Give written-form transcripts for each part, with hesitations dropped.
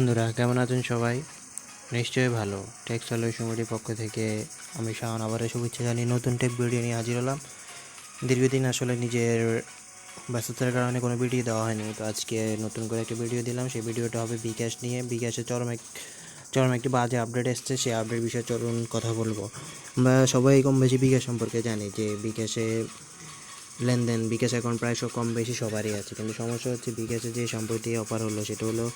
বন্ধুরা, কেমন আছেন সবাই? নিশ্চয়ই ভালো। টেক সলিউশনের পক্ষ থেকে আমি শাওন আবারও শুভেচ্ছা জানিয়ে নতুন টেক ভিডিও নিয়ে হাজির হলাম। দীর্ঘদিন আসলে নিজের ব্যস্ততার কারণে কোনো ভিডিও দেওয়া হয়নি, তো আজকে নতুন করে একটা ভিডিও দিলাম। সেই ভিডিওটা হবে বিকাশ নিয়ে। বিকাশে চরম একটি বাজে আপডেট এসছে, সেই আপডেট বিষয়ে চলুন কথা বলবো। আমরা সবাই কম বেশি বিকাশ সম্পর্কে জানি যে বিকাশে লেনদেন, বিকাশ অ্যাকাউন্ট প্রায় কম বেশি সবারই আছে, কিন্তু সমস্যা হচ্ছে বিকাশে যে সম্প্রতি অফার হলো সেটা হলো,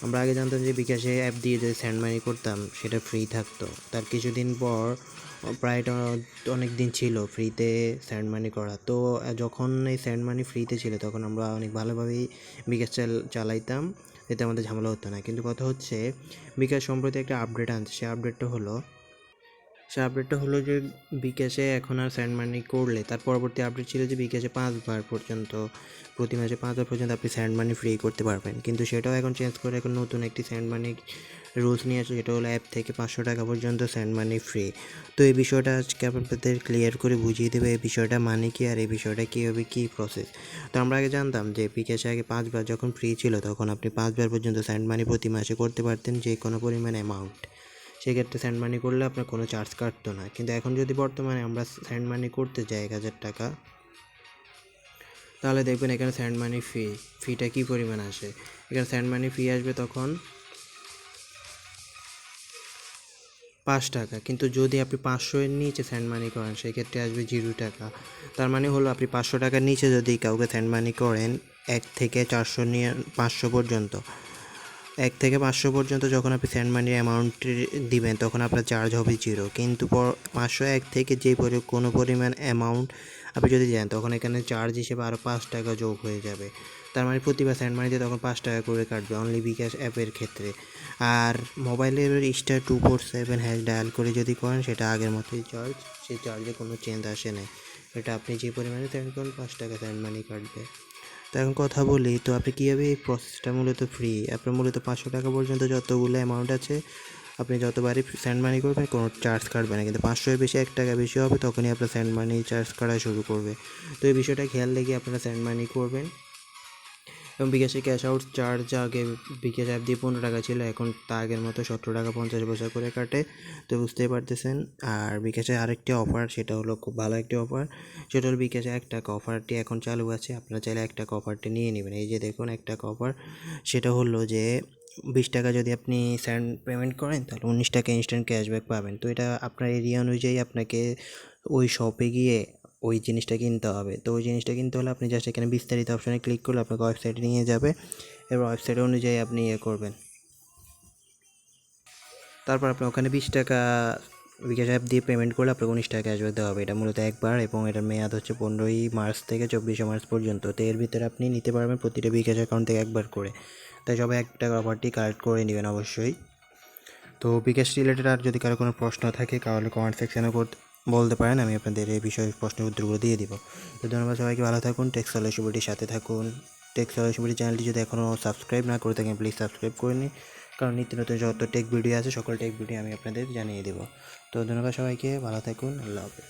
আমরা আগে জানতাম যে বিকাশে অ্যাপ দিয়ে যে সেন্ড মানি করতাম সেটা ফ্রি থাকতো। তার কিছুদিন পর প্রায়টা অনেক দিন ছিল ফ্রিতে সেন্ড মানি করা। তো যখন এই সেন্ড মানি ফ্রিতে ছিল তখন আমরা অনেক ভালোভাবেই বিকাশ চালাইতাম, এতে আমাদের ঝামেলা হতো না। কিন্তু কথা হচ্ছে বিকাশ সম্প্রতি একটা আপডেট আনছে। সে আপডেটটা হলো যে বিকাশে এখন আর সেন্ড মানি করলে, তার পরবর্তী আপডেট ছিল যে বিকাশে 5 বার পর্যন্ত, প্রতি মাসে 5 বার পর্যন্ত আপনি সেন্ড মানি ফ্রি করতে পারবেন। কিন্তু সেটাও এখন চেঞ্জ করে এখন নতুন একটি সেন্ড মানি রুলস নিয়ে আসে, যেটা হলো অ্যাপ থেকে 500 টাকা পর্যন্ত সেন্ড মানি ফ্রি। তো এই বিষয়টা আজকে আপনাদের ক্লিয়ার করে বুঝিয়ে দেবে এই বিষয়টা মানে কি, আর এই বিষয়টা কীভাবে কী প্রসেস। তো আমরা আগে জানতাম যে বিকাশে আগে 5 বার যখন ফ্রি ছিল তখন আপনি 5 বার পর্যন্ত সেন্ড মানি প্রতি মাসে করতে পারতেন, যে কোনো পরিমাণ অ্যামাউন্ট। সেক্ষেত্রে সেন্ড মানি করলে আপনার কোনো চার্জ কাটতো না। কিন্তু এখন যদি বর্তমানে আমরা সেন্ড মানি করতে যাই 1000 টাকা, তাহলে দেখবেন এখানে সেন্ড মানি ফিটা কী পরিমাণ আসে। এখানে সেন্ড মানি ফি আসবে তখন 5 টাকা, কিন্তু যদি আপনি 500-এর নিচে সেন্ড মানি করেন সেক্ষেত্রে আসবে 0 টাকা। তার মানে হলো আপনি 500 টাকার নিচে যদি কাউকে সেন্ড মানি করেন 1 থেকে 400 নিয়ে 500 পর্যন্ত, 1 থেকে 500 পর্যন্ত যখন আপনি সেন্ড মানির অ্যামাউন্ট দিবেন তখন আপনার চার্জ হবে 0। কিন্তু 501 থেকে কোনো পরিমাণ অ্যামাউন্ট আপনি যদি দেন তখন এখানে চার্জ হিসেবে আরও 5 টাকা যোগ হয়ে যাবে। তার মানে প্রতিবার সেন্ড মানিতে তখন 5 টাকা করে কাটবে অনলি বিকাশ অ্যাপের ক্ষেত্রে। আর মোবাইলের *247# ডায়াল করে যদি করেন সেটা আগের মতোই চার্জ, সেই চার্জে কোনো চেঞ্জ আসে না। এটা আপনি যে পরিমাণে সেন্ড করেন 5 টাকা সেন্ড মানি কাটবে। তো এখন কথা বলি, তো আপনি কীভাবে এই প্রসেসটা মূলত ফ্রি, আপনার মূলত 500 টাকা পর্যন্ত যতগুলো অ্যামাউন্ট আছে আপনি যতবারই সেন্ড মানি করবেন কোনো চার্জ কাটবে না, কিন্তু 500-এর বেশি 1 টাকা বেশি হবে তখনই আপনার সেন্ড মানি চার্জ কাটা শুরু করবে। তো এই বিষয়টা খেয়াল রেখে আপনারা সেন্ড মানি করবেন। এবং বিকাশে ক্যাশ আউট চার্জ আগে বিকাশ অ্যাপ দিয়ে 15 টাকা ছিল, এখন তা আগের মতো 17 টাকা 50 পয়সা করে কাটে। তো বুঝতেই পারতেছেন। আর বিকাশে আরেকটি অফার, সেটা হলো খুব ভালো একটি অফার, সেটা হলো বিকাশে 1 টাকা অফারটি এখন চালু আছে। আপনারা চাইলে 1 টাকা অফারটি নিয়ে নেবেন। এই যে দেখুন 1 টাকা অফার, সেটা হলো যে 20 টাকা যদি আপনি সেন্ড পেমেন্ট করেন তাহলে 19 টাকা ইনস্ট্যান্ট ক্যাশব্যাক পাবেন। তো এটা আপনার এরিয়া অনুযায়ী আপনাকে ওই শপে গিয়ে ওই জিনিসটা কিনতে হবে। তো ওই জিনিসটা কিনতে হলে আপনি জাস্ট এখানে বিস্তারিত অপশানে ক্লিক করলে আপনাকে ওয়েবসাইটে নিয়ে যাবে, এবার ওয়েবসাইট অনুযায়ী আপনি করবেন। তারপর আপনি ওখানে 20 টাকা বিকাশ অ্যাপ দিয়ে পেমেন্ট করলে আপনাকে 19 টাকা ক্যাশব্যাক দেওয়া হবে। এটা মূলত একবার, এবং এটার মেয়াদ হচ্ছে 15ই মার্চ থেকে 24শে মার্চ পর্যন্ত। তো এর ভিতরে আপনি নিতে পারবেন প্রতিটা বিকাশ অ্যাকাউন্ট থেকে একবার করে। তাই সবাই 1 টাকার অফারটি কালেক্ট করে নেবেন অবশ্যই। তো বিকাশ রিলেটেড আর যদি কারো কোনো প্রশ্ন থাকে তাহলে কমেন্ট সেকশানে বলতে পারেন, আমি আপনাদের এই বিষয়ে প্রশ্নের উত্তরগুলো দিয়ে দিব। তো ধন্যবাদ সবাইকে, ভালো থাকুন, টেক সলিউশনের সাথে থাকুন। টেক সলিউশনের চ্যানেলটি যদি এখনও সাবস্ক্রাইব না করে থাকেন প্লিজ সাবস্ক্রাইব করে নিন, কারণ নিত্য নতুন যত টেক ভিডিও আছে সকল টেক ভিডিও আমি আপনাদের জানিয়ে দেবো। তো ধন্যবাদ সবাইকে, ভালো থাকুন, আল্লাহ হাফেজ।